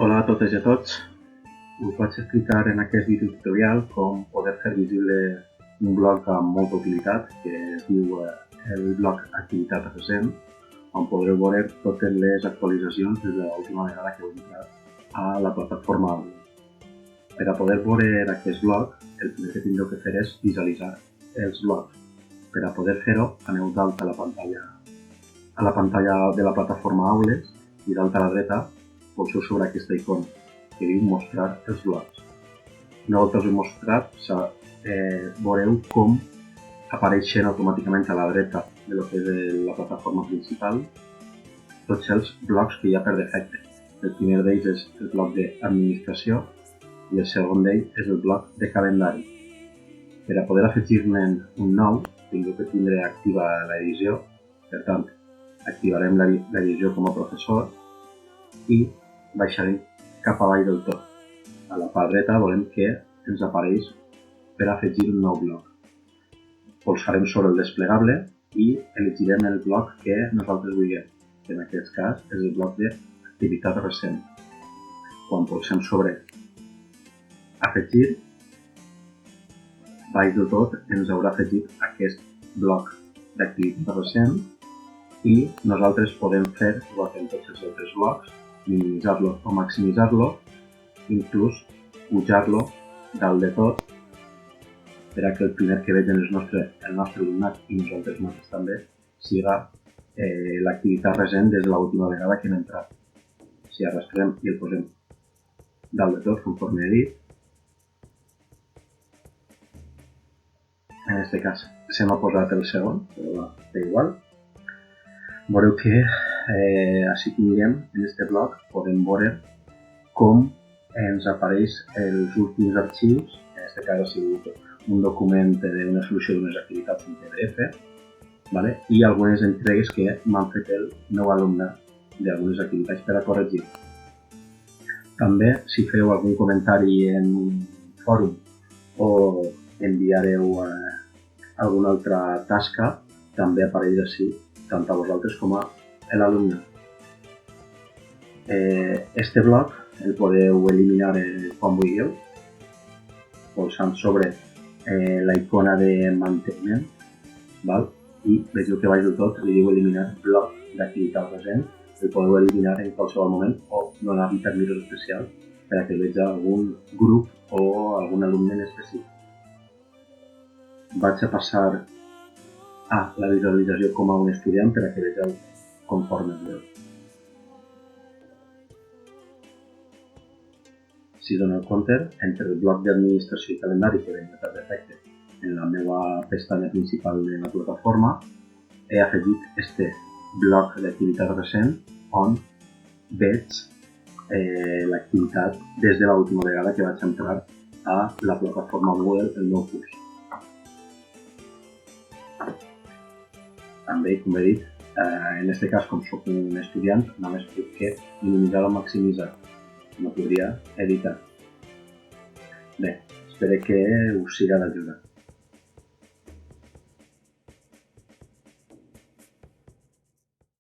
Hola a totes i a tots. Us vaig explicar en aquest vídeo tutorial com poder fer visible un blog amb molta utilitat que es diu el blog Activitat Recent, on podreu veure totes les actualitzacions des de l'última vegada que heu entrat a la plataforma. Per a poder veure aquest blog, el primer que tindreu que fer és visualitzar els blogs. Per a poder fer-ho, aneu dalt a la pantalla de la plataforma Aules i dalt a la dreta polseu sobre aquesta icona que diu mostrar els blogs. Una volta us he mostrat, veureu com apareixen automàticament a la dreta de lo que és la plataforma principal tots els blogs que hi ha per defecte. El primer d'ells és el blog d'administració i el segon d'ell és el blog de calendari. Per a poder afegir-ne un nou, tindreu que tindre activa l'edició. Per tant, activarem l'edició com a professor i baixarem cap avall del tot. A la part dreta volem que ens apareix per afegir un nou blog. Polsarem sobre el desplegable i elegirem el blog que nosaltres vulguem. En aquest cas és el blog d'activitat recent. Quan polsem sobre afegir, baix del tot ens haurà afegit aquest blog d'activitat recent i nosaltres podem fer, igual que en tots els altres blogs, minimitzar-lo o maximitzar-lo, inclús pujar-lo dalt de tot per a que el primer que vegin el nostre alumnat i nosaltres mateixos també siga l'activitat recent des de l'última vegada que hem entrat. Si arrastrem i el posem dalt de tot, conforme he dit, en aquest cas se m'ha posat el segon, però és igual. Veureu que així tinguem en aquest blog, podem veure com ens apareix els últims arxius. En aquest cas ha sigut un document d'una solució d'unes activitats en PDF, i algunes entregues que m'han fet el meu alumne d'algunes activitats per a corregir. També, si feu algun comentari en un fòrum o enviareu alguna altra tasca, també apareix així, tant a vosaltres com a l'alumne. Este blog el podeu eliminar quan vulgueu, polsant sobre la icona de manteniment, i veieu que baix del tot li diu eliminar blog d'activitat recent. El podeu eliminar en qualsevol moment o donar-li permisos especials per a que vegi algun grup o algun alumne en específic. Vaig a passar a la visualització com a un estudiant per a que vegeu conforme es veu. Si doneu compte, entre el bloc d'administració i calendari que venia per defecte en la meva pestanya principal de la plataforma, he afegit este bloc d'activitat recent on veig l'activitat des de l'última vegada que vaig entrar a la plataforma Moodle el meu curs. També, com he dit, en aquest cas, com soc un estudiant, només puc minimitzar o maximitzar. No podria editar. Bé, espero que us siga d'ajuda.